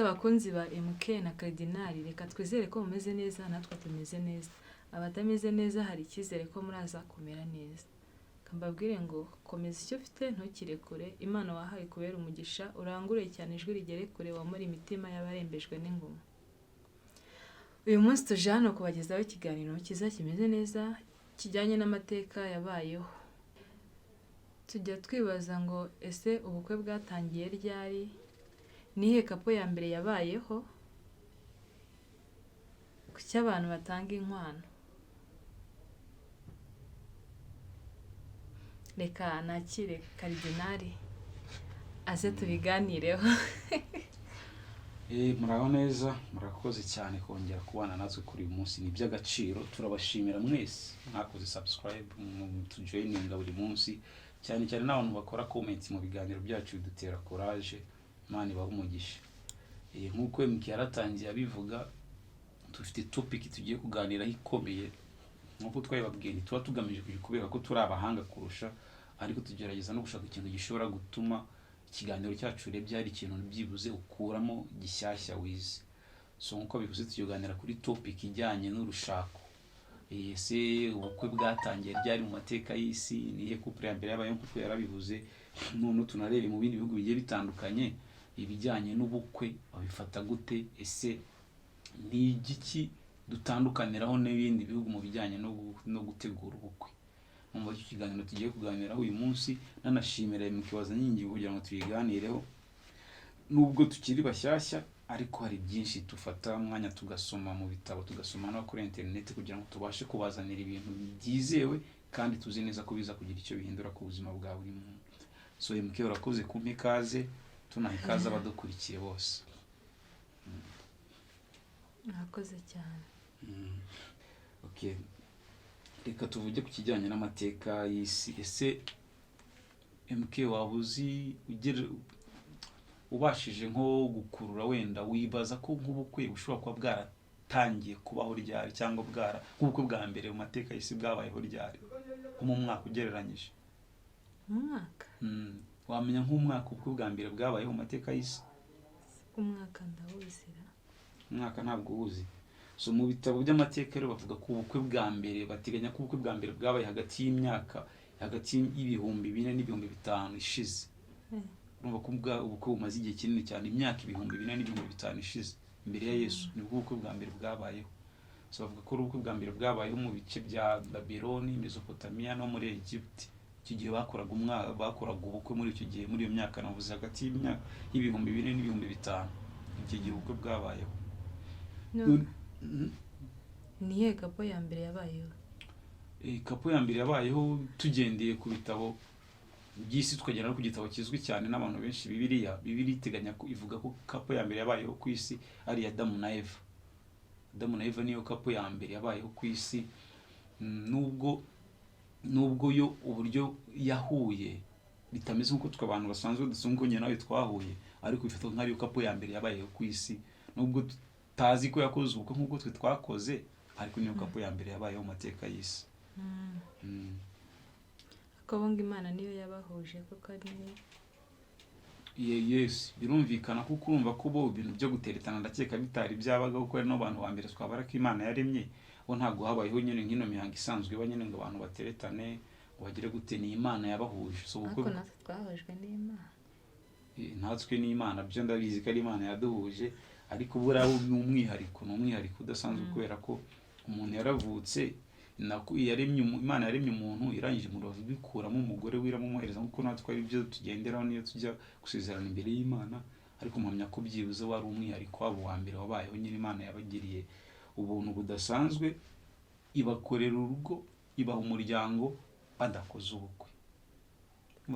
abakunzi ba MK na Cardinal, reka twizere ko mumeze neza natwe tumeze neza. Abatameze neza hari icyizere ko muraza kumera neza. Kambabwire ngo komeza icyo ufite ntukirekure, Imana wahaye kubera umugisha, urangure cyane ijwi rigere kure, wamura imitima y'abarembejwe n'ingoma. Uyu munsi tuje hano kubagezaho ikiganiro cyiza kimeze neza kijyanye n'amateka yabayeho. Tujya twibaza ngo ese ubukwe bwatangiye ryari? Nihe kapo ya mbere yabayeho? Kuki abantu batanga inkwano? Reka nakire Cardinal aze tubiganireho. Muraho neza, murakoze cyane kongera kubana natwe kuri uyu munsi, ni by'agaciro. Turabashimira mwese mwakoze subscribe, tujoininga buri munsi, cyane cyane n'abantu bakora comment mu biganiro byacu bidutera courage. Imana ibahe umugisha. Nk'uko MK yaratangiye abivuga, dufite topic tugiye kuganiraho ikomeye. Nk'uko twabibabwiye, tuba tugamije kubera ko turi abahanga kurusha, ariko tugerageza no gushaka ikintu gishobora gutuma ikiganiro cyacu urebye hari ikintu byibuze ukuramo gishyashya wize. So nk'uko bivuze tuyoganira kuri topic ijyanye n'urushako. Ese ubukwe bwatangiye ryari mu mateka y'isi? Nihe couple ya mbere yabaye? Nk'uko yarabivuze, none tunarebe mu bindi bihugu bigiye bitandukanye ibijyanye n'ubukwe babifata gute? Ese ni igiki dutandukaniraho n'ibindi bihugu mu bijyanye no gutegura ubukwe? Mu kiganiro tugiye kuganiraho uyu munsi, nanashimira MK wazanye ingingo kugira ngo tuyiganireho. Nubwo tukiri bashyashya, ariko hari byinshi tufata umwanya tugasoma mu bitabo, tugasoma no kuri internet kugira ngo tubashe kubazanira ibintu byizewe kandi tuzi neza ko biza kugira icyo bihindura ku buzima bwa buri muntu. So MK urakoze kumpa ikaze, tunaha ikaze abadukurikiye bose. Murakoze cyane. Okay. Reka tuvuge ku kijyanye n'amateka y'isi. Ese MK wabuzi ubashije nko gukurura wenda wibaza ko nk'ubukwe bushobora kuba bwaratangiye kubaho ryari, cyangwa nk'ubukwe bwa mbere mu mateka y'isi bwabayeho ryari, mu mwaka ugereranyije? Umwaka? Wamenya nk'umwaka ubukwe bwa mbere bwabayeho mu mateka y'isi? Umwaka ndawuzira. Umwaka ntabwo uwuzi. So mu bitabo by'amateka rero bavuga ko ubukwe bwa mbere, bateganya ko ubukwe bwa mbere bwabaye hagati y'imyaka y'ibihumbi 4 n'ibihumbi 5 ishize. Urumva ko ubukwe bumaze igihe kinini cyane, imyaka ibihumbi 4 n'ibihumbi 5 ishize imbere ya Yesu nibwo ubukwe bwa mbere bwabayeho. So bavuga ko ubukwe bwa mbere bwabayeho mu bice bya Babyloni, Mesopotamia no muri Egypt. Icyo gihe bakoraga ubukwe muri icyo gihe, muri iyo myaka navuze hagati y'ibihumbi 4 n'ibihumbi 5. Icyo gihe ubukwe bwabayeho. Nihe kapo ya mbere yabayeho? Kapo ya mbere yabayeho tugendeye ku bitabo by'isi, tukagera no ku gitabo kizwi cyane n'abantu benshi, Bibiliya iteganya ko ivuga ko kapo ya mbere yabayeho ku isi ari Adamu na Eva. Adamu na Eva niyo kapo ya mbere yabayeho ku isi. Nubwo yo uburyo yahuye bitameze nk'uko abantu basanzwe dusunganye nawe twahuye, ariko bifata nk'ari kapo ya mbere yabayeho ku isi. Nubwo tazi ko yakoze ubukwe nk'uko twe twakoze, ariko niyo kapo ya mbere yabayeho mu mateka y'isi. Akabonga Imana niyo yabahuje kuko ari niyo. Yes, birumvikana kuko urumva ko bo ibintu byo guteretana ndakeka bitari byabaga, kuko ari no bantu ba mbere twabara ko Imana yaremye, bo ntabwo habayeho nyine nk'ino mihango isanzwe iba nyine ngo abantu bateretane ngo bagire gute. Ni Imana yabahuje. So ubukwe natwe twahujwe n'Imana. Natwe n'Imana byo ndabizi ko ari Imana yaduhuje, ariko bura umwihariko udasanzwe kubera ko umuntu yaravutse Imana yaremye umuntu, irangije umurozi bikuramo umugore wiramumuhereza, nkuko natwe ari byo tugenderaho niyo tujya gusezerana imbere y'Imana. Ariko mpamya ko byibuze wari umwihariko wabo wa mbere wabayeho, nyine Imana yabagiriye ubuntu budasanzwe, ibakorera urugo, ibaha umuryango badakoze ubukwe.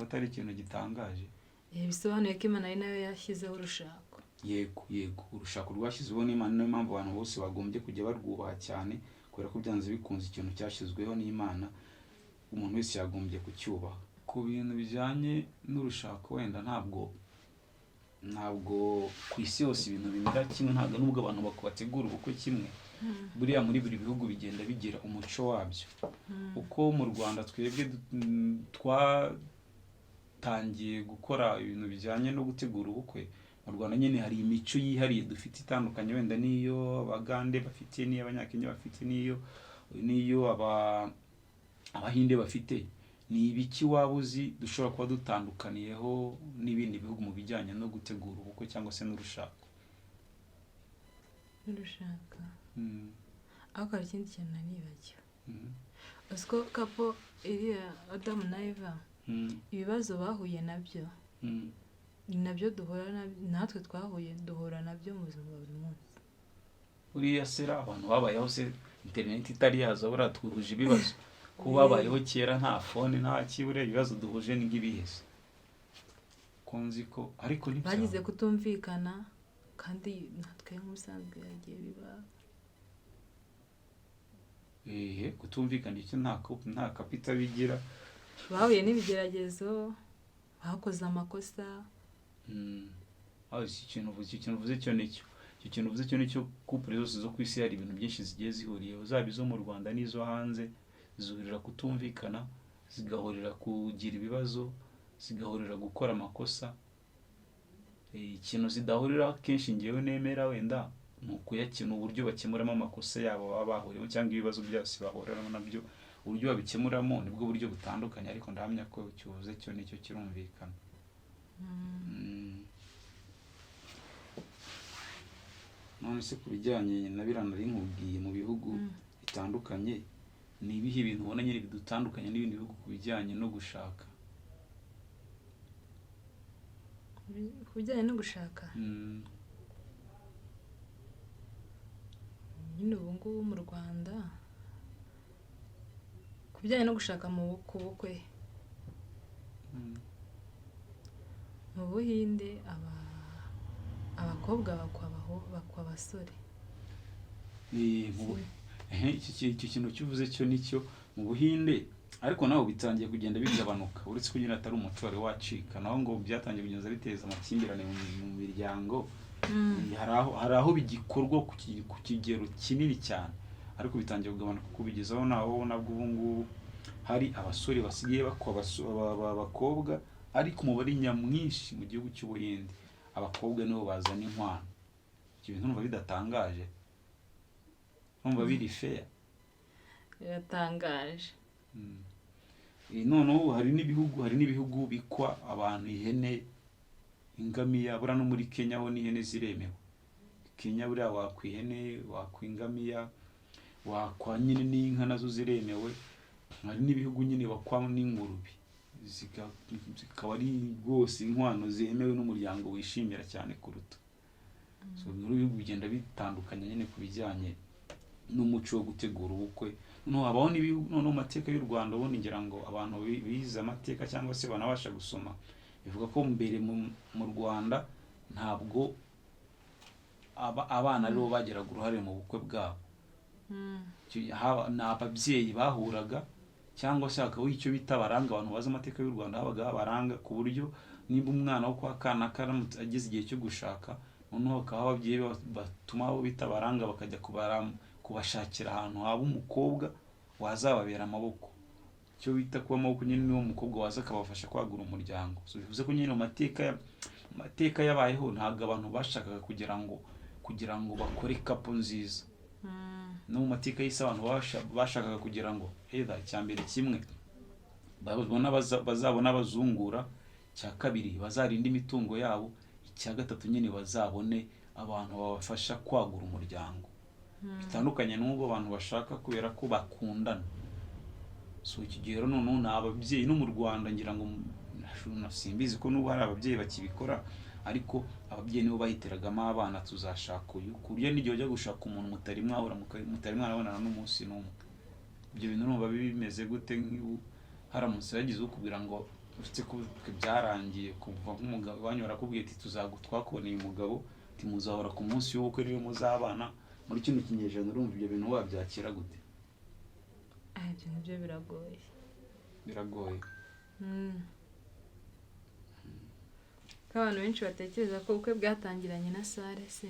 Atari ikintu gitangaje. Bisobanuye ko Imana ari nayo yashyizeho urushako. Yego, urushako rwashyizweho n'Imana, niyo mpamvu abantu bose bagombye kujya barwubaha cyane, kubera ko byanze bikunze ikintu cyashyizweho n'Imana, umuntu wese yagombye kucyubaha. Ku bintu bijyanye n'urushako wenda ntabwo ku isi yose ibintu bimera kimwe, ntabwo nubwo abantu bategura ubukwe kimwe. Buriya muri buri bihugu bigenda bigira umuco wabyo. Uko mu Rwanda twebwe twatangiye gukora ibintu bijyanye no gutegura ubukwe, mu Rwanda nyine hari imico yihariye dufite itandukanye wenda n'iyo abagande bafite, n'iyo abanyakenya bafite, n'iyo abahinde bafite. Ni ibiki waba uzi dushobora kuba dutandukaniyeho n'ibindi bihugu mu bijyanye no gutegura ubukwe cyangwa se n'urushako? n'urushaka ariko hari ikindi kintu nanibagiwe. uzi ko kapo iriya Adamu na Eva ibibazo bahuye nabyo ni nabyo duhura natwe duhura nabyo mu buzima bwa buri munsi. Uriya sera abantu babayeho se internet itari yaza buriya twuhuje ibibazo ko babayeho kera nta phone nta kibure, ibibazo duhuje ni nk'ibihese konzi ko ariko ni bagize kutumvikana kandi natwe nk'ubusanzwe yagiye biba kutumvikana icyo nta kapita bigira, bahuye n'ibigeragezo, bakoze amakosa. ikintu uvuze cyo nicyo couple zose zo ku isi hari ibintu byinshi zigiye zihuriyeho, zaba izo mu Rwanda n'izo hanze, zihurira kutumvikana, zigahurira kugira ibibazo, zigahurira gukora amakosa. Ikintu zidahurira kenshi ngewe nemera wenda ni ukuyakina uburyo bakemuramo amakosa yabo baba bahuriyeho cyangwa ibibazo byose bahurira nabyo, uburyo babikemuramo nibwo buryo butandukanye, ariko ndahamya ko cyuvuze cyo nicyo kirumvikana. None se ku bijyanye na biranari nkubwiye mu bihugu bitandukanye, ni ibihe ibintu ubona nyine bidutandukanye n'ibindi bihugu ku bijyanye no gushaka? Ku bijyanye no gushaka nyine ubu ngubu mu Rwanda ku bijyanye no gushaka ku bukwe mu Buhinde abakobwa bakwa abasore. Icyo kintu cyuvuze cyo nicyo mu Buhinde, ariko naho bitangiye kugenda bigabanuka, uretse ko nyine atari umuco wari wacika, naho ngo byatangiye kugenda biteza amakimbirane mu miryango. Hari aho bigikorwa ku kigero kinini cyane, ariko bitangiye kugabanuka kubigezaho naho nabwo ubu ngubu hari abasore basigaye bakwa abakobwa, ariko umubare nyamwinshi mu gihugu cy'Ubuhinde abakobwa nibo bazana inkwano. Ibyo bintu numva bidatangaje, numva biri fair, biratangaje. noneho hari n'ibihugu bikwa abantu ihene, ingamiya. Buriya no muri Kenya ho n'ihene ziremewe. Kenya buriya wakwa ihene, wakwa ingamiya, wakwa nyine n'inka nazo ziremewe. Hari n'ibihugu nyine bakwa n'ingurube, zikaba ari rwose inkwano zemewe n'umuryango wishimira cyane kuruta. So ibihugu bigenda bitandukanye nyine ku bijyanye n'umuco wo gutegura ubukwe. Noneho habaho n'ibihugu, noneho amateka y'u Rwanda ubundi ngira ngo abantu bize amateka cyangwa se banabasha gusoma, bivuga ko mbere mu Rwanda ntabwo abana aribo bagiraga uruhare mu bukwe bwabo. Ni ababyeyi bahuraga, cyangwa se hakabaho icyo bita abaranga. Abantu bazi amateka y'u Rwanda habaga abaranga, ku buryo nimba umwana wo kwa kana karamutse ageze igihe cyo gushaka, noneho hakaba ababyeyi batuma abo bita abaranga bakajya kubashakira ahantu haba umukobwa wazababera amaboko. Icyo bita kuba amaboko nyine niwo mukobwa waza akabafasha kwagura umuryango. So bivuze ko nyine amateka yabayeho ntabwo abantu bashakaga kugira ngo bakore kapo nziza. No mu mateka y'isi abantu bashakaga kugira ngo icyambere kimwe bazabona abazungura, cya kabiri bazarinda imitungo yabo, icya gatatu nyine bazabone abantu babafasha kwagura umuryango. Bitandukanye n'ubwo abantu bashaka kubera ko bakundana. So iki gihe rero noneho ni ababyeyi, no mu Rwanda ngira ngo simbizi ko n'ubu hari ababyeyi bakibikora, ariko ababyeyi nibo bahiteragamo abana tuzashaka uyu, ku buryo n'igihe ujya gushaka umuntu mutari mwarabonana n'umunsi n'umwe. Ibyo bintu numva bimeze gute haramutse yagize ukubwira ngo uretse ko byarangiye kuva nk'umugabo wanyu arakubwiye ati twakuboneye umugabo, ati muzahora ku munsi w'ubukwe rero muzabana muri kino kinyejana, urumva ibyo bintu wabyakira gute? Ibyo nibyo biragoye. Ko abantu benshi batekereza ko ubukwe bwatangiranye na sare se.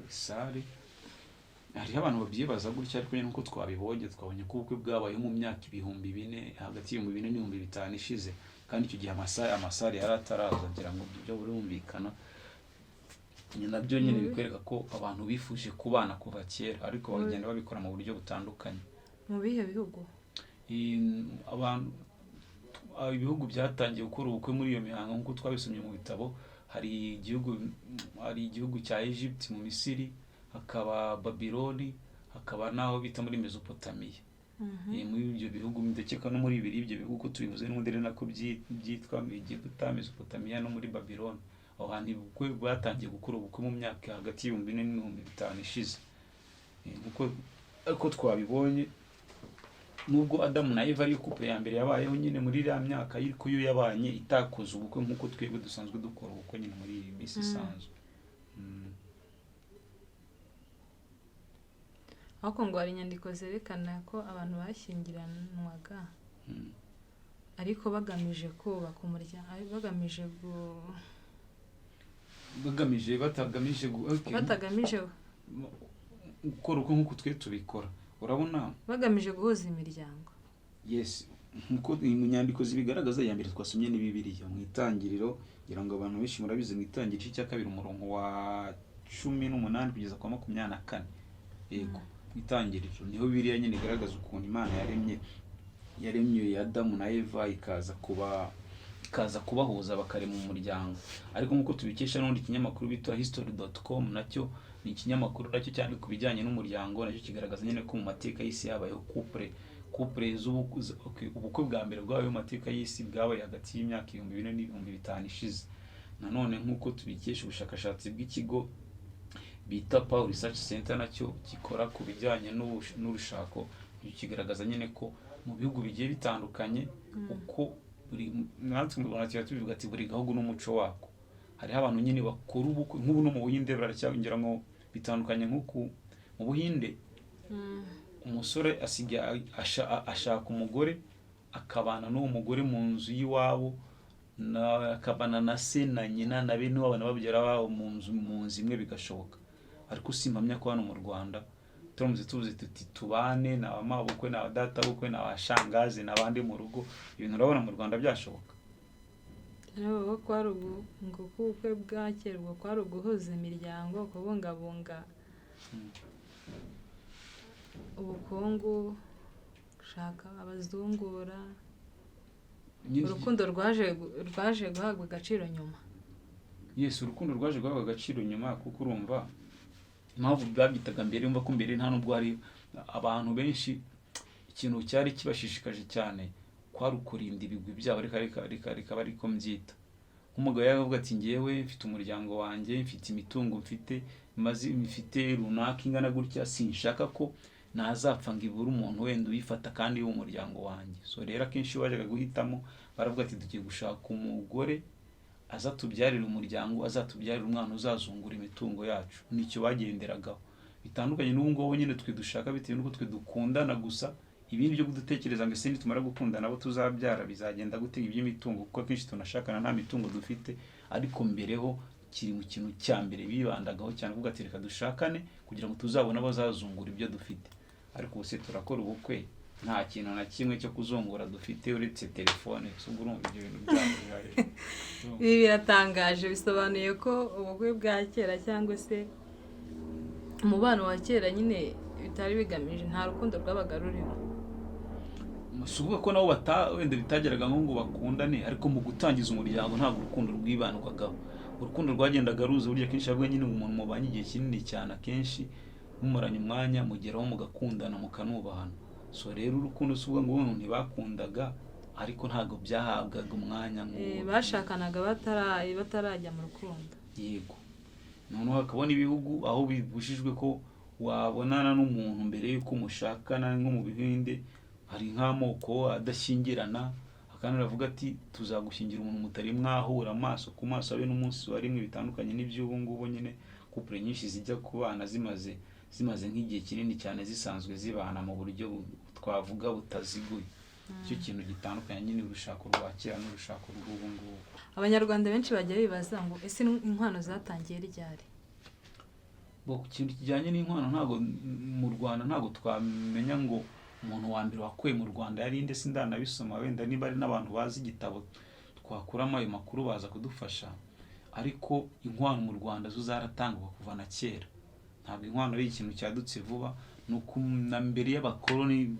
Sare hariho abantu babyibaza gutya, ariko nyine twabonye ko ubukwe bwabaye mu myaka 2000, hagati y'2000 n'5000 ishize, kandi icyo gihe amasare yari ataraza ngira ngo ibyo burumvikana. Ni nabyo nyine bikwereka ko abantu bifuje kubana kuva kera ariko bagenda babikora mu buryo butandukanye. Mu bihe bihugu abantu ibihugu byatangiye gukora ubukwe muri iyo mihango nk'uko twabisomye mu bitabo, hari igihugu cya Egypt mu Misiri, hakaba Babiloni, hakaba naho bita muri Mesopotamiya. Muri ibyo bihugu ndakeka no muri ibyo bihugu tubivuze n'ubundi rero nako byitwa Egiputa, Mesopotamiya no muri Babiloni. Aho hantu ubukwe bwatangiye gukora ubukwe mu myaka hagati y'ibihumbi 4 n'ibihumbi 5 ishize. Uko twabibonye nubwo Adamu na Eva ari couple ya mbere yabayeho nyine muri iriya myaka ariko yo yabanye itakoze ubukwe nk'uko twebwe dusanzwe dukora ubukwe nyine muri iyi minsi isanzwe. Ariko ngo hari inyandiko zerekana ko abantu bashyingiranwaga ariko bagamije kubaka umuryango, batagamije gukora uko nk'uko twe tubikora, urabona bagamije guhuza imiryango. Yes, nkuko mu nyandiko zibigaragaza. Ya mbere twasomye ni Bibiliya mu Itangiriro, ngira ngo abantu benshi murabizi mu Itangiriro cya 2 umurongo wa 18 kugeza kwa 24. Yego, mu Itangiriro niho Bibiliya nyine igaragaza ukuntu Imana yaremye Adamu na Eva ikaza kubahuza bakarema umuryango. Ariko nkuko tubikesha n'undi kinyamakuru bitwa history.com, nacyo ni ikinyamakuru nacyo cyane ku bijyanye n'umuryango, nacyo kigaragaza nyine ko mu mateka y'isi yabayeho couple ubukwe bwa mbere bwabaye mu mateka y'isi bwabaye hagati y'imyaka 2000 n'ibihumbi 5 ishize. Nanone nkuko tubikesha ubushakashatsi bw'ikigo bita Pew Research Center nacyo gikora ku bijyanye n'urushako, kigaragaza nyine ko mu bihugu bigiye bitandukanye uko natwe mu Rwanda tubivuga ati buri gahugu n'umuco wako. Hariho abantu nyine bakora ubukwe nk'ubu no mu Buhinde baracyagira ngo bitandukanye nk'uko mu Buhinde umusore ashaka umugore akabana n'uwo mugore mu nzu y'iwabo, akabana na se na nyina na bene wabo n'ababyara babo mu nzu imwe bigashoboka. Ariko simpamya ko hano mu Rwanda turamutse tuvuze tuti tubane na amabukwe na data bukwe na bashangazi n'abandi mu rugo, ibintu urabona mu Rwanda byashoboka. Nabo kwari ngo kubukwe bwakerwa kwari uguhuza imiryango, kubungabunga ubukungu, gushaka abazungura. Urukundo rwaje guhabwa agaciro nyuma. Yes, urukundo rwaje guhabwa agaciro nyuma kuko urumva impamvu babyitaga mbere, umva ko mbere nta nubwo hari abantu benshi ikintu cyari kibashishikaje cyane kwari ukurinda ibigwi byabo. Reka bari ko mbyita nk'umugabo yavuga ati ngewe mfite umuryango wanjye, mfite imitungo mfite runaka ingana gutya, sinshaka ko nazapfa ngo ibure umuntu wenda uyifata kandi w'umuryango wanjye. So rero akenshi bajaga guhitamo baravuga ati tugiye gushaka umugore azatubyarira umuryango, azatubyarira umwana uzazungura imitungo yacu. Nicyo bagenderagaho, bitandukanye n'ubu ngubu nyine twe dushaka bitewe n'uko twe dukundana gusa. Ibindi byo kudutekereza ngo ese nitumara gukundana abo tuzabyara bizagenda gutega iby'imitungo, kuko akenshi tunashakana nta mitungo dufite. Ariko mbereho kiri mu kintu cya mbere bibandagaho cyane, kuvuga ati reka dushakane kugira ngo tuzabone abazazungura ibyo dufite. Ariko ubuse turakora ubukwe nta kintu na kimwe cyo kuzungura dufite uretse telefone. Ubwo urumva ibyo bintu byabo ibi biratangaje. Bisobanuye ko ubukwe bwa kera cyangwa se umubano wa kera nyine bitari bigamije, nta rukundo rwabaga rurimo. Suvuga ko nabo wenda bitageraga ngo bakundane, ariko mu gutangiza umuryango ntabwo urukundo rwibandwagaho. Urukundo rwagendaga ruza burya kenshi avuga nyine umuntu mubanye igihe kinini cyane, akenshi mumuranye umwanya mugeraho mugakundana mukanubahana. So rero urukundo suvuga ngo umuntu ntibakundaga, ariko ntabwo byahabwaga umwanya ngo bashakanaga batarajya mu rukundo. Yego, noneho hakabona ibihugu aho bibujijwe ko wabonana n'umuntu mbere yuko mushakana. Nko mu Bihinde hari nk'amoko adashyingirana, akandi aravuga ati tuzagushyingira umuntu mutari mwahura amaso ku maso abe n'umunsi wa rimwe. Bitandukanye n'iby'ubu ngubu nyine couple nyinshi zijya kubana zimaze nk'igihe kinini cyane zisanzwe zibana mu buryo twavuga butaziguye. Icyo kintu gitandukanye nyine urushako rwa kera n'urushako rw'ubu ngubu. Abanyarwanda benshi bajya bibaza ngo ese inkwano zatangiye ryari? Ku kintu kijyanye n'inkwano ntabwo mu Rwanda ntabwo twamenya ngo umuntu wa mbere wakuye mu Rwanda yari inde, sindanabisoma. Wenda niba ari n'abantu bazi igitabo twakuramo ayo makuru baza kudufasha. Ariko inkwano mu Rwanda zo zaratangwa kuva na kera, ntabwo inkwano ari ikintu cyadutse vuba. Nuko na mbere y'abakoloni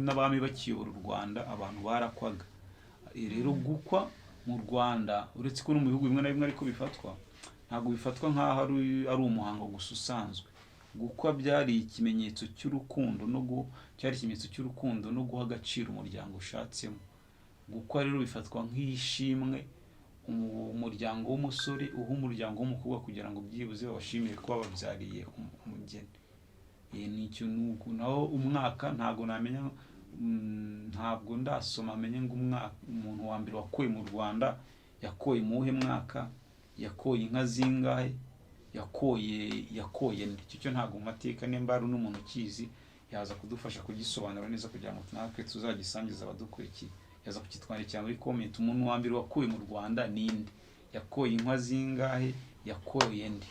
n'abami bakiyobora u Rwanda abantu barakwaga. Rero gukwa mu Rwanda uretse ko no mu bihugu bimwe na bimwe ariko bifatwa, ntabwo bifatwa nk'aho ari umuhango gusa usanzwe. Gukwa byari ikimenyetso cy'urukundo no guha agaciro umuryango ushatsemo. Gukwa rero bifatwa nk'ishimwe umuryango w'umusore uha umuryango w'umukobwa kugira ngo byibuze babashimire ko bababyariye umugeni. Ni ikintu naho umwaka ntabwo namenya, ntabwo ndasoma amenye ngo umuntu wa mbere wakoye mu Rwanda yakoye muhe mwaka, yakoye inka zingahe, yakoye nde. Icyo ntabwo mu mateka nimba ari n'umuntu ukizi yaza kudufasha kugisobanura neza kugira ngo natwe tuzagisangiza abadukurikiye. Yaza kukitwandikira muri comment, umuntu wa mbere wakoye mu Rwanda ninde, yakoye inka zingahe, yakoye nde.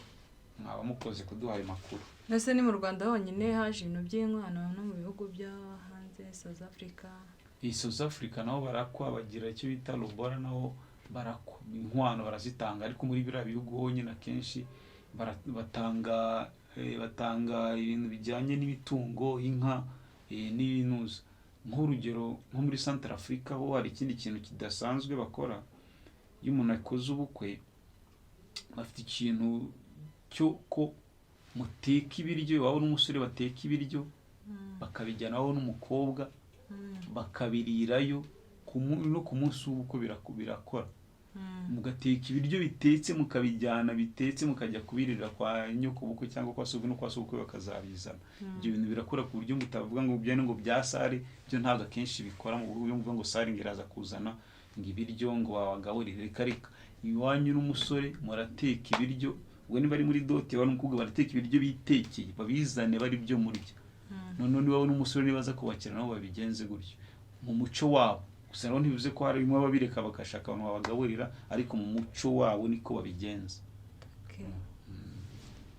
Mwaba mukoze kuduha ayo makuru. Nase ni mu Rwanda honyine haje ibintu by'inkwano no mu bihugu bya hanze, South Africa? South Africa naho barakwa, bagira icyo bita Lobola, naho barakwa inkwano barazitanga. Ariko muri biriya bihugu honyine akenshi batanga ibintu bijyanye n'imitungo, inka n'ibinuza. Nk'urugero nko muri Central Africa ho hari ikindi kintu kidasanzwe bakora. Iyo umuntu akoze ubukwe bafite ikintu cyo ko muteka ibiryo, waba n'umusore bateka ibiryo bakabijyana, waba n'umukobwa bakabirirayo no ku munsi w'ubukwe birakora. Mugateka ibiryo bitetse mukabijyana bitetse mukajya kubirira kwa nyoko bukwe cyangwa kwa sogwe no kwa sogwe bakazabizana. Ibyo bintu birakora ku buryo mutavuga ngo byane ngo bya sare, byo ntabwo akenshi bikora mu buryo ngo sare ngiraza kuzana ngo ibiryo ngo babagaburire. Reka iwanyu n'umusore murateka ibiryo, ubwo niba ari muri dote wari umukobwa barateka ibiryo bitekeye babizane bari byo murya. None niba n'umusore nibaza kubakira nabo babigenze gutyo mu muco wabo. Gusa rero ntibivuze ko hari imwe babireka bagashaka abantu babagaburira, ariko mu muco wabo niko babigenza.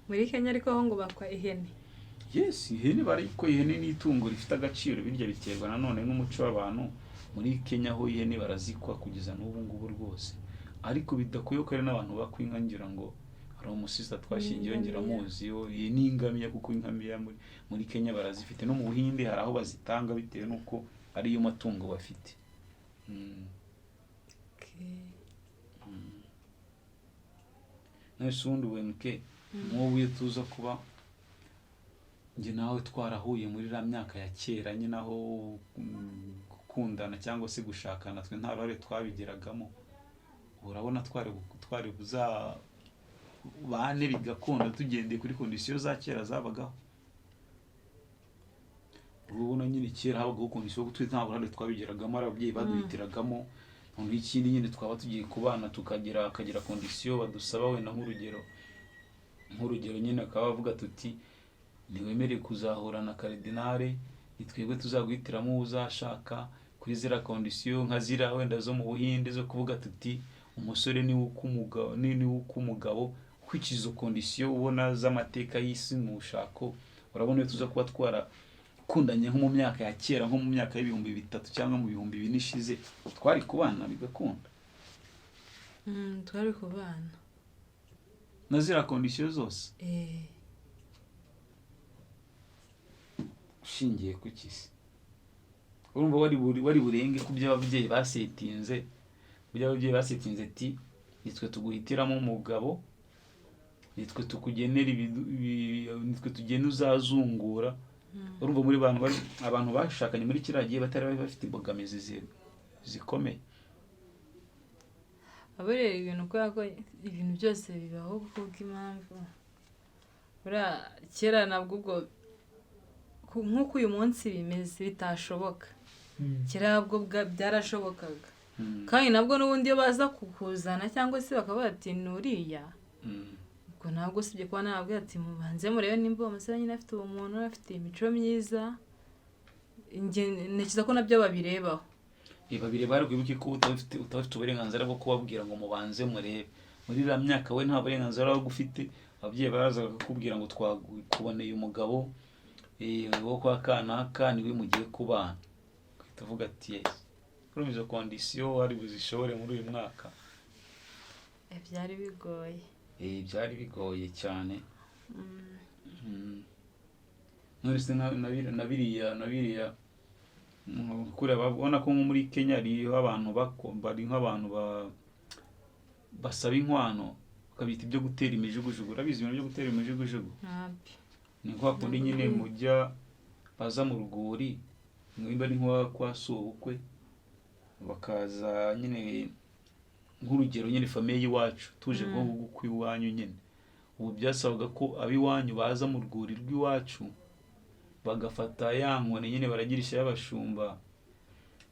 Muri Kenya ariko aho ngo bakwa ihene. Yes, ihene bariko, ihene ni itungo rifite agaciro, birya biterwa nanone n'umuco w'abantu. Muri Kenya ho ihene barazikwa kugeza n'ubu ngubu rwose, ariko bidakuye ko ari n'abantu bakwinka. Ngira ngo hari umusista twashingiye ngira muzi yo ni ingamiya, kuko ingamiya muri Kenya barazifite, no mu Buhinde hari aho bazitanga bitewe nuko ari yo matungo bafite. N'isundi wenke mwowe tuza kuba nge nawe twarahuye muri ra myaka ya kera nyine aho gukundana cyangwa se gushakana twe nta ruhare twabigeragamo. Urabona twari buza bane bigakunda tugendeye kuri kondisiyo za kera zabagaho. Urabona nyine kera habagaho kondisiyo twe nta ruhare twabigeragamo, ababyeyi baduhitiragamo. Ikindi nyine twaba tugiye kubana akagira kondisiyo badusaba, wenda nk'urugero nyine akaba bavuga tuti ntiwemereye kuzahura na karidinale, nitwebwe tuzaguhitiramo uzashaka kuri zira kondisiyo nka zira wenda zo mu Buhinde zo kuvuga tuti umusore ni ukumugabo kwikiza izo kondisiyo ubona z'amateka y'isi mu bushako. Urabona iyo tuza kuba twarakundanye nko mu myaka ya kera, nko mu myaka y'ibihumbi 3 cyangwa mu bihumbi 4 ishize, twari kubana bigakunda. Twari kubana na zira kondisiyo zose. Ushingiye ku kisi urumva wari burenge ku by'ababyeyi basetinze, ati nitwe tuguhitiramo umugabo, nitwe tukugenera nitwe tugenda uzazungura. Urumva muri abantu bashakanye muri kiragiye batari bafite imbogamizi zikomeye. Abereye ibintu ko ibintu byose bibaho kuko impamvu kera nabwo ubwo nk'uko uyu munsi bimeze bitashoboka, kera bwo byarashobokaga. Kandi nabwo n'ubundi iyo baza kukuzana cyangwa se bakavuga ati nuriya, ubwo ntabwo usibye kuba nababwira ati mubanze murebe nimba uwo musore nyine afite ubumuntu, afite imico myiza. Ntekereza ko nabyo babirebaho. Babireba ariko wibuke ko utafite uburenganzira bwo kubabwira ngo mubanze murebe. Muri iriya myaka we nta burenganzira bwo ufite. Ababyeyi barazaga kukubwira ngo twakuboneye umugabo wo kwa kanaka niwe mugiye kubana. Uhita uvuga ati yes, kuri izo kondisiyo wari buzishobore muri uyu mwaka? byari bigoye. Byari bigoye cyane. Nonese na biriya kureba ubona ko nko muri Kenya hariho abantu bari nk'abantu basaba inkwano bakabita ibyo gutera imijugujugu. Urabizi ibintu byo gutera imijugujugu? Ni kwa kundi nyine mujya baza mu rugori, nimba ari nko kwa sobukwe, bakaza nyine nk'urugero nyine famiye y'iwacu tuje nko gukwa iwanyu nyine. Ubu byasabaga ko ab'iwanyu baza mu rwuri rw'iwacu bagafata ya nkoni nyine baragirisha y'abashumba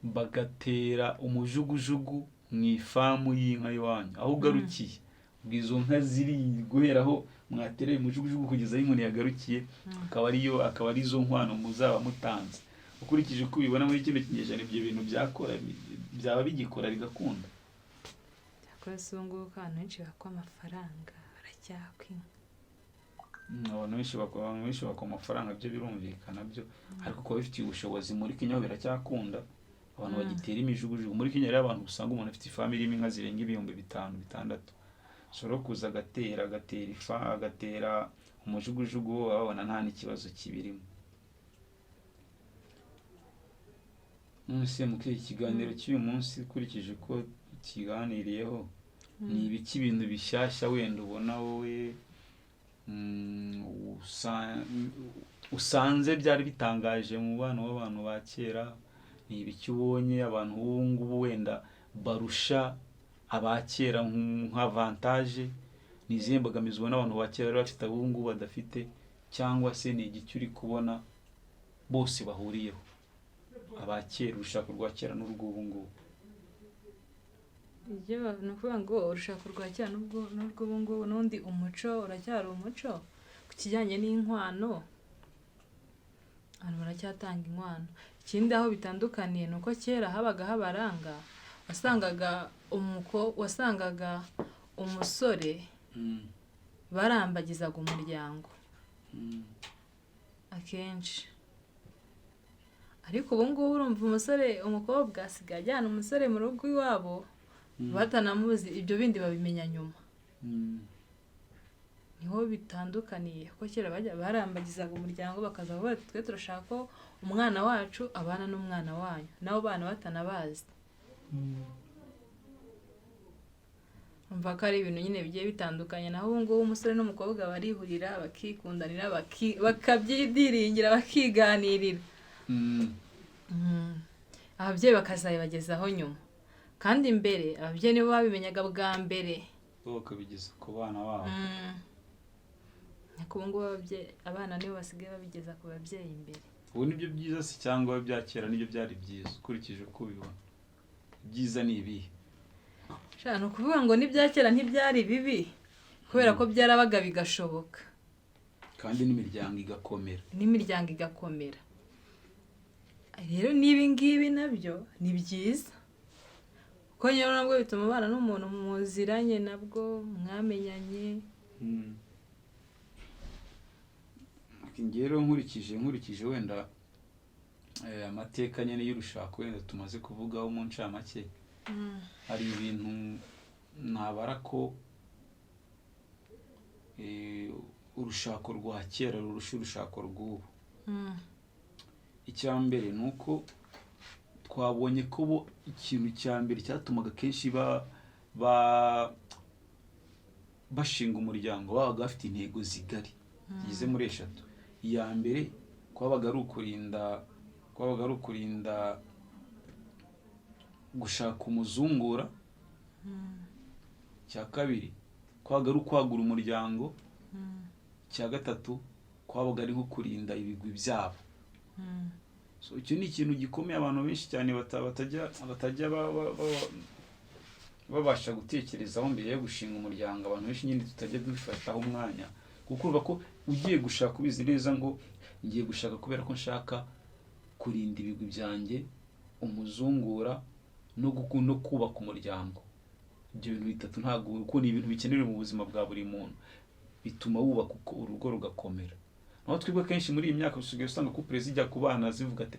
bagatera umujugujugu mu ifamu y'inka y'iwanyu aho ugarukiye. Ubwo izo nka ziri guhera aho mwatereye umujugujugu kugeza aho inkoni yagarukiye, akaba ari zo nkwano muzaba mutanze. Ukurikije uko ubibona muri kino kinyejana ibyo bintu byaba bigikora bigakunda? Cyakora si ubu ngubu ko abantu benshi bakwa amafaranga baracyakwa inka. Abantu benshi bakwa amafaranga, byo birumvikana byo, ariko kuba bifitiye ubushobozi muri Kenya biracyakunda. Abantu bagitera imijugujugu muri Kenya rero, abantu usanga umuntu afite ifamu irimo inka zirenga 5,000-6,000 soro kuza agatera umujugujugu babona nta n'ikibazo kibirimo. Nonese mu kiganiro cy'uyu munsi ukurikije ko kiganiriyeho, ni ibiki ibintu bishyashya wenda ubona wowe usanze byari bitangaje mu bana w'abantu ba kera? Ni ibiki ubonye abantu b'ubu ngubu wenda barusha aba kera nk'avantage? Ni izihe mbogamizi ubona abantu ba kera bari bafite ubu ngubu badafite, cyangwa se ni igiki uri kubona bose bahuriyeho, aba kera, urushako rwa kera n'urw'ubu ngubu? Ibyo ni ukuvuga ngo urushako rwa kera n'urw'ubu ngubu n'undi umuco uracyari umuco. Ku kijyanye n'inkwano, abantu baracyatanga inkwano. Ikindi aho bitandukaniye ni uko kera habagaho abaranga, wasangaga umusore barambagizaga umuryango akenshi. Ariko ubu ngubu urumva umukobwa asigaye ajyana umusore mu rugo iwabo batanamuzi, ibyo bindi babimenya nyuma. Niho bitandukaniye, kuko kera barambagizaga umuryango bakaza bavuga ati twe turashaka ko umwana wacu abana n'umwana wanyu, nabo bana batanabazi. Umva ko ari ibintu nyine bigiye bitandukanye. Naho ubu ngubu umusore n'umukobwa barihurira bakikundanira bakabyidiringira bakiganirira. Ababyeyi bakazabibagezaho nyuma, kandi mbere ababyeyi nibo babimenyaga bwa mbere, bakabigeza ku bana babo. ubu ngubu abana nibo basigaye babigeza ku babyeyi imbere. Ubu nibyo byiza se cyangwa bya kera nibyo byari byiza ukurikije uko ubibona? Byiza ni ibihe? Ni ukuvuga ngo n'ibya kera ntibyari bibi, kubera ko byarabaga bigashoboka, kandi n'imiryango igakomera. Rero n'ibi ngibi nabyo ni byiza, kuko rero nabwo bituma abana n'umuntu muziranye nabwo mwamenyanye. Ngero nkurikije wenda amateka nyine y'urushako wenda tumaze kuvugaho mu ncamake, hari ibintu nabara ko urushako rwa kera rurusha urushako rw'ubu. Icya mbere ni uko twabonye ko bo ikintu cya mbere cyatumaga kenshi bashinga umuryango babaga bafite intego zigari zigeze muri 3. Iya mbere kwabaga ari ukurinda gushaka umuzungura. Cya kabiri kwabaga ari ukwagura umuryango. Cya gatatu kwabaga ari nko kurinda ibigwi byabo. So icyo ni ikintu gikomeye abantu benshi cyane batajya babasha gutekerezaho mbere yo gushinga umuryango. Abantu benshi nyine tutajya dufataho umwanya, kuko urumva ko ugiye gushaka ubizi neza ngo ngiye gushaka kubera ko nshaka kurinda ibigwi byanjye, umuzungura no kubaka umuryango. Ibyo bintu bitatu ntabwo uko ni ibintu bikenewe mu buzima bwa buri muntu, bituma wubaka urugo rugakomera. Naho twebwe kenshi muri iyi myaka usigaye usanga ko perezida ijya ku bana zivuga ati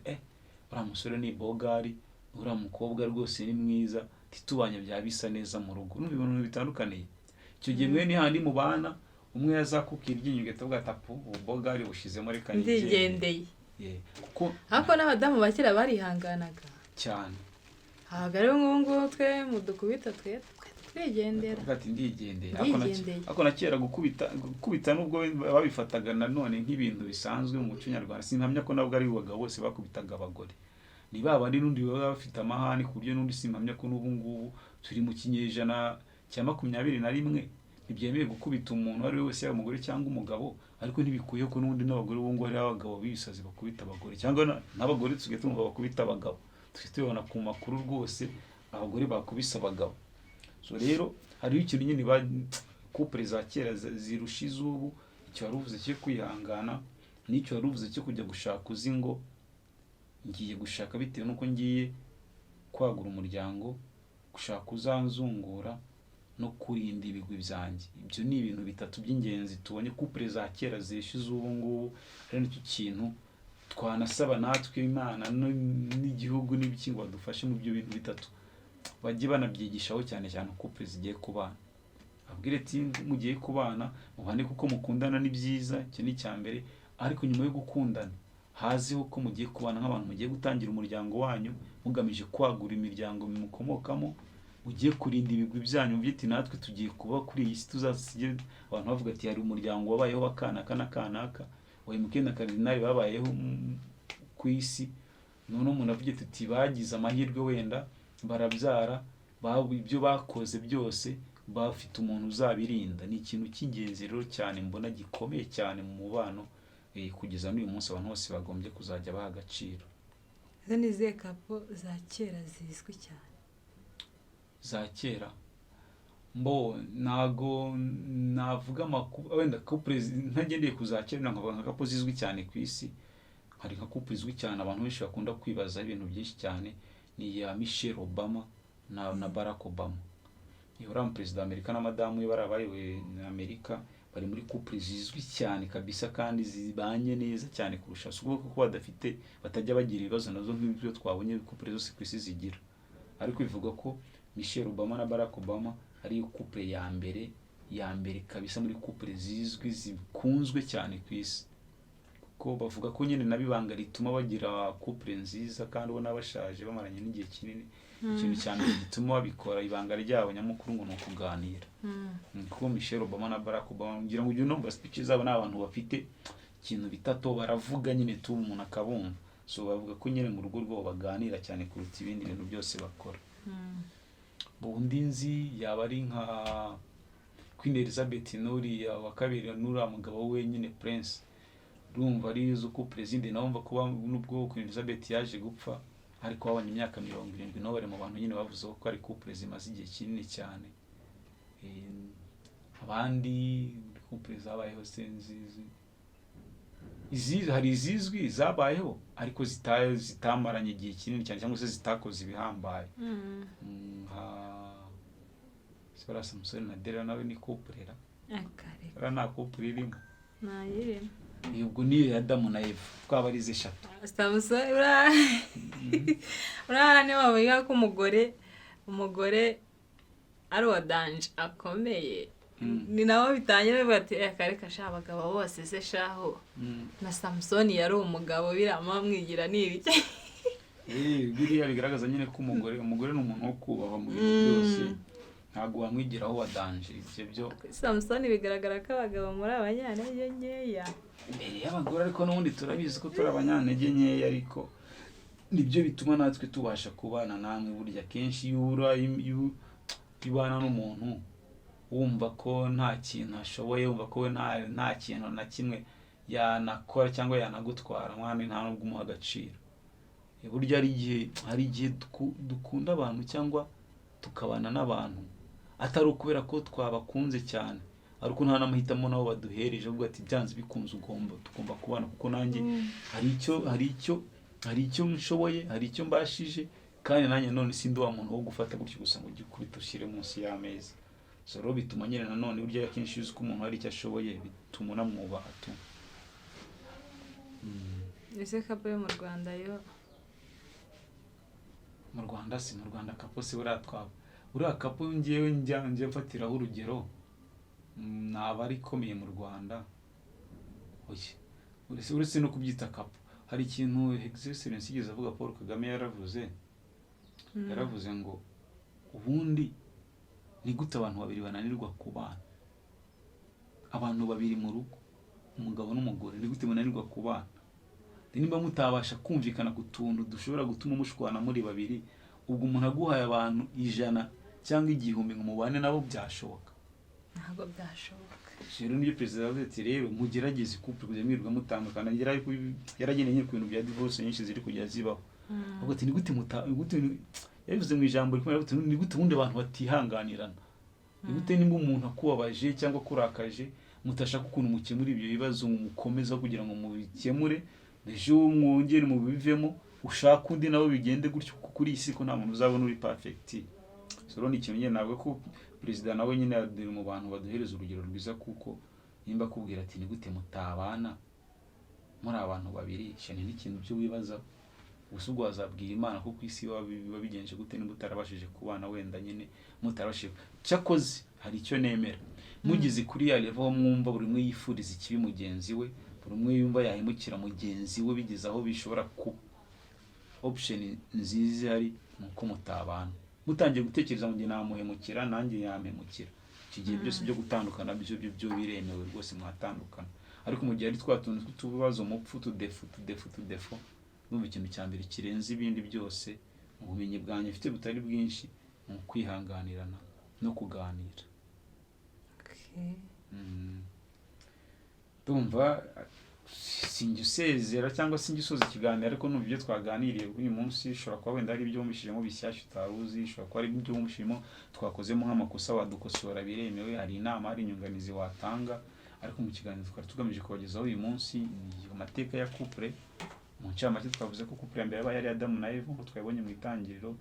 uriya musore ni bogari, uriya mukobwa rwose ni mwiza, titubanye bya bisa neza mu rugo. N'ubu ibintu bitandukaniye icyo gihe mwe ni handi mu bana umwe yazakukira iryinyo ugahita ugatapu ububoga ari bushizemo reka ndigendeye. kuko ariko n'abadamu bakera barihanganaga cyane. haga rero ngubu twe mudukubita twigendera ati ndigendeye. Ndigendeye. Ako na kera gukubita nubwo babifataga nanone nk'ibintu bisanzwe mu muco nyarwanda, simpamya ko nabwo ari abagabo bose bakubitaga abagore. Ni babandi n'undi baba bafite amahane ku buryo n'undi simpamya ko n'ubu ngubu turi mu kinyejana cya 21 ntibyemewe gukubita umuntu ari we wese, yaba umugore cyangwa umugabo, ariko ntibikuye ko n'undi n'abagore ubu ngo ari abagabo bisazi bakubita abagore, cyangwa n'abagore tugiye tumva bakubita abagabo. Tubona ku makuru rwose abagore bakubise abagabo. So rero hariho ikintu nyine couple za kera zirusha izubu, icyo waruvuze cyo kwihangana n'icyo waruvuze cyo kujya gushaka uzi ngo ngiye gushaka bitewe nuko ngiye kwagura umuryango, gushaka uzanzungura no kurinda ibigwi byanjye. Ibyo ni ibintu bitatu by'ingenzi tubonye couple za kera zishize ubu ngubu. Rero nicyo kintu twanasaba natwe Imana n'igihugu n'ibiki ngo badufashe mu byo bintu bitatu, bajye banabyigishaho cyane cyane couple zigiye kubana. Abwire ati mugiye kubana mubane kuko mukundana ni byiza, cyo ni cyambere, ariko nyuma yo gukundana haziho ko mugiye kubana nk'abantu mugiye gutangira umuryango wanyu mugamije kwagura imiryango mukomokamo, ugiye kurinda ibigwi byanyu. Byiti natwe tugiye kuba kuri iyi si tuzasige abantu bavuga ati hari umuryango wabayeho bakanaka nakanaka wahemuke na Cardinal babayeho ku isi, none umuntu avuga ati bagize amahirwe wenda barabyara ibyo bakoze byose bafite umuntu uzabirinda. Ni ikintu cy'ingenzi rero cyane mbona gikomeye cyane mu mubano, kugeza n'uyu munsi abantu bose bagombye kuzajya baha agaciro. izo ni ze kapo za kera zizwi cyane. Za kera mbo nago navuga wenda couple ntagendeye kuzakera nkavuga nka couple zizwi cyane ku isi. Hari nka couple izwi cyane abantu benshi bakunda kwibaza ibintu byinshi cyane, ni ya Michelle Obama na Barack Obama. Uriya perezida wa Amerika na madamu we barabayewe na Amerika, bari muri couple zizwi cyane kabisa kandi zibanye neza cyane kurusha. Suko ko badafite batajya bagira ibibazo nazo nk'ibyo twabonye couple zose ku isi zigira. Ariko bivuga ko Michelle Obama na Barack Obama ari couple ya mbere kabisa muri couple zizwi zikunzwe cyane ku isi. Ko bavuga ko nyine nabibanga rituma bagira couple nziza kandi ubona bashaje bamaranye n'igihe kinini. Ikintu cyane gituma babikora ibanga ryabo nyamukuru ngo no kuganira. Kuko Michelle Obama na Barack Obama ngira ngo ujye numva speech zabo n'abantu bafite ikintu bitato baravuga nyine tu umuntu akabumva. So bavuga ko nyine mu rugo rwabo baganira cyane kuruta ibindi bintu byose bakora. Ubundi nzi yaba ari nka Queen Elizabeth n'uriya wa kabiri n'uriya mugabo we nyine Prince. Urumva ari izo couple zindi nawumva kuba nubwo Queen Elizabeth yaje gupfa ariko babanye imyaka 70 no bari mu bantu nyine bavuze ko ari couple zimaze igihe kinini cyane. Abandi couple zabayeho senzizi hari izizwi zabayeho ariko zitamaranye igihe kinini cyane cyangwa se zitakoze ibihambaye. Sibara Samson na Dela nawe ni couple era. Era na couple irimo. Nayirimo. Ubwo niyo ya Adamu na Eva twabarize 3. Samson ura ne wabiga ko umugore ari wa danger akomeye. Ni nawo bitanye bati akareka shabagabo bose se shaho. Na Samson yari umugabo birama mwigira nibike. Biriya bigaragaza nyine ko umugore ni umuntu wo kubaha mu bintu byose. Ntago wamwigiraho wa danger ibyo. Samson bigaragara ko abagabo muri abanyantege nkeya. Imbere y'abagore ariko n'ubundi turabizi ko turi abanyantege nkeya, ariko nibyo bituma natwe tubasha kubana namwe. Burya kenshi ibana n'umuntu wumva ko nta kintu ashoboye, wumva ko nta kintu na kimwe yanakora cyangwa yanagutwara, mwana nta nubwo umuha agaciro. Burya hari igihe dukunda abantu cyangwa tukabana n'abantu atari ukubera ko twabakunze cyane, ariko nta namahitamo nabo baduhereje ubwo ati byanze bikunze tugomba kubana kuko nanjye hari icyo nshoboye, hari icyo mbashije, kandi nanjye none sindi wa muntu wo gufata gutyo gusa ngo gikubita ushyire munsi y'ameza. So rero bituma nyine nanone burya akenshi uzi ko umuntu hari icyo ashoboye bituma unamwubaha tu. Ese kapo yo mu Rwanda yo mu Rwanda si mu Rwanda kapo se buriya twaba buriya kapo ngewe njya mfatiraho urugero naba ari ikomeye mu Rwanda oye uretse no kubyita kapo hari ikintu excellence igeze avuga Paul Kagame yaravuze ngo ubundi ni gute abantu babiri bananirwa kubana abantu babiri mu rugo umugabo n'umugore ni gute bananirwa kubana nimba mutabasha kumvikana ku tuntu dushobora gutuma mushwana muri babiri ubwo umuntu aguhaye abantu 100 cyangwa 1000 ngo mubane nabo byashoboka ntabwo byashoboka rero niyo perezida yavuze ati rero mugerageze couple kujya mwirwa mutandukana yarageneye ku bintu bya divorce nyinshi ziri kujya zibaho ubwo ati ni gute yabivuze mu ijambo rikomeye ati ni gute ubundi abantu batihanganirana ni gute nimba umuntu akubabaje cyangwa kurakaje mutashaka ukuntu mukemura ibyo bibazo mukomeza kugira ngo mubikemure ejo mwongere mu bivemo ushaka undi nabo bigende gutyo kuri isi ko nta muntu uzabona uri perfect so ni ikintu nyine nabwo ko perezida nawe nyine yadiri mu bantu baduhereza urugero rwiza kuko nimba kubwira ati ni gute mutabana muri abantu babiri cyane n'ikintu byo wibaza usubwo wazabwira Imana ko kwisi biba bigenje gute nimba utarabashije kubana wenda nyine mutarabashije cyakoze hari icyo nemera mugize kuri ya level mwumva buri mwe yifuriza ikibi mugenzi we buri umwe yumva yahemukira mugenzi we bigeze aho bishobora ku option nziza ari nuko mutabana mutangiye gutekereza ngo namuhemukira nanjye yampemukira kigiye byose byo gutandukana byo biremewe rwose mwatandukana ariko mu gihe ari twatunze tubazo mupfu tudefo numva ikintu cya mbere kirenze ibindi byose mu bumenyi bwanjye mfite butari bwinshi mu kwihanganirana no kuganira Tumva sinjye usezera cyangwa sinjye usoza ikiganiro ariko numva ibyo twaganiriye uyu munsi ushobora kuba wenda hari ibyo wumvishijemo bishyashya utaruzi ushobora kuba ari ibyo wumvishijemo twakozemo nk'amakosa wadukosora biremewe hari inama hari inyunganizi watanga ariko mu kiganiro twari tugamije kubagezaho uyu munsi ni amateka ya couple mu ncamake twavuze ko couple ya mbere yabaye ari Adamu na Eva nk'uko twabonye mu itangiriro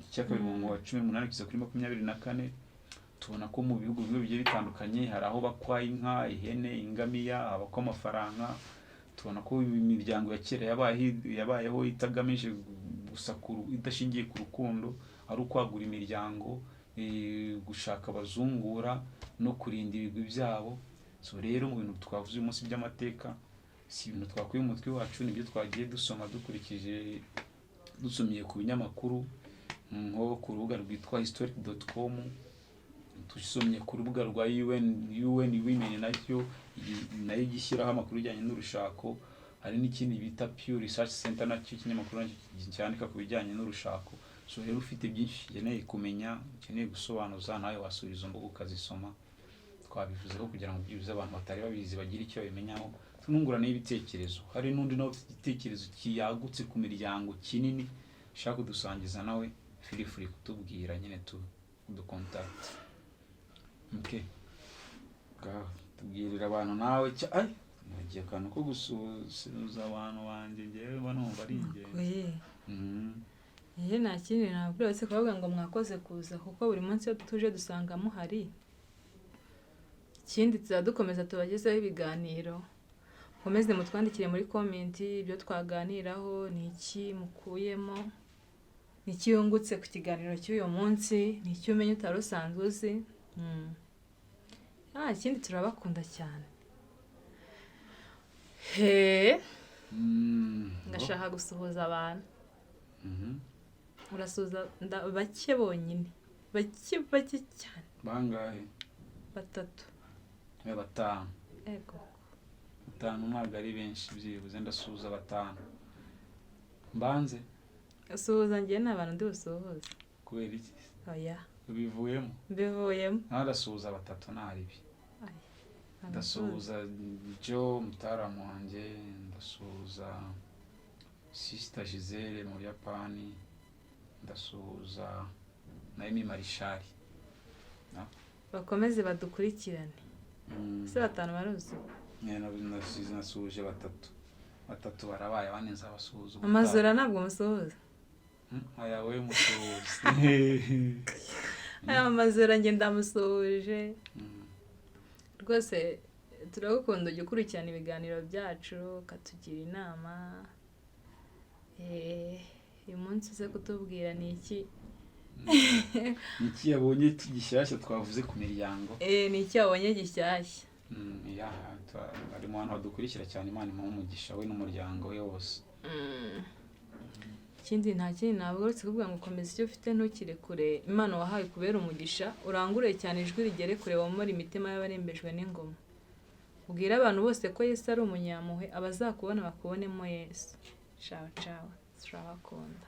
icyakabiri mu wa 18 kugeza kuri 24 tubona ko mu bihugu bigiye bitandukanye hari aho bakwa inka ihene ingamiya abakwa amafaranga tubona ko imiryango ya kera yabayeho itagamije gusakuru idashingiye ku rukundo ari ukwagura imiryango gushaka abazungura no kurinda ibigwi byabo so rero mu bintu twavuze uyu munsi by'amateka si ibintu twakuye mu mutwe wacu nibyo twagiye dusoma dukurikije dusumiye ku binyamakuru nko ku rubuga rwitwa historic.com tusomye ku rubuga rwa UN Women nayo gishyiraho amakuru ajyanye n'urushako hari n'ikindi bita Pew Research Center nacyo kinyamakuru cyandika ku bijyanye n'urushako so rero ufite byinshi ukeneye kumenya ukeneye gusobanuza nawe wasura izo mbuga ukazisoma twabivuze ko kugira ngo byibuze abantu batari babizi bagira icyo bimenyaho tunungurana y'ibitekerezo hari n'undi nawe ufite igitekerezo kiyagutse ku miryango kinini ushaka kudusangiza nawe feel free kutubwira nyine contact okay tubwirira abantu nawe ay nagiye kantu ko gusuza abantu banje ngewe banumva ari ingenzi nta kindi nabwo wese kuvuga ngo mwakoze kuza kuko buri munsi iyo tuje dusanga muhari ikindi tuzadukomeza tubagezeho ibiganiro komeze mutwandikire muri comment ibyo twaganiraho ni iki mukuyemo ni iki yungutse ku kiganiro cy'uyu munsi ni iki umenye utari usanzwe uzi ikindi turabakunda cyane ngashaka gusuhuza abantu urasuhuza bake bonyine bake cyane bangahe 3 batanu ego 5 ntabwo ari benshi byibuze ndasuhuza 5 mbanze asuhuza ngiye n'abantu ndi busuhuza kubera iki oya bivuyemo ndasuhuza 3 ntaribi ndasuhuza Jo mutaramu wanjye ndasuhuza Sister Giselle mu Yapani ndasuhuza Naimi Marishari bakomeze badukurikirane se 5 baruzi nasuhuje 3 barabaye abandi nzabasuhuza amazura ntabwo musuhuza aya we musuhuza aya mazura nge ndamusuhuje rwose turagukunda ujye ukurikirana ibiganiro byacu katugira inama uyu munsi uze kutubwira ni iki Niki yabonye gishyashya twavuze ku miryango? ni iki wabonye gishyashya? Ya ari mu bantu badukurikira cyane, Imana imuhe umugisha we n'umuryango we wose. Ikindi nta kindi ntabwo uretse kuvuga ngo komeza icyo ufite ntukirekure, Imana wahawe kubera umugisha, urangure cyane ijwi rigere kure, wamure imitima y'abarembejwe n'ingoma. Ubwire abantu bose ko Yesu ari umunyampuhwe, abazakubona bakubonemo Yesu. Ciao ciao, turabakunda.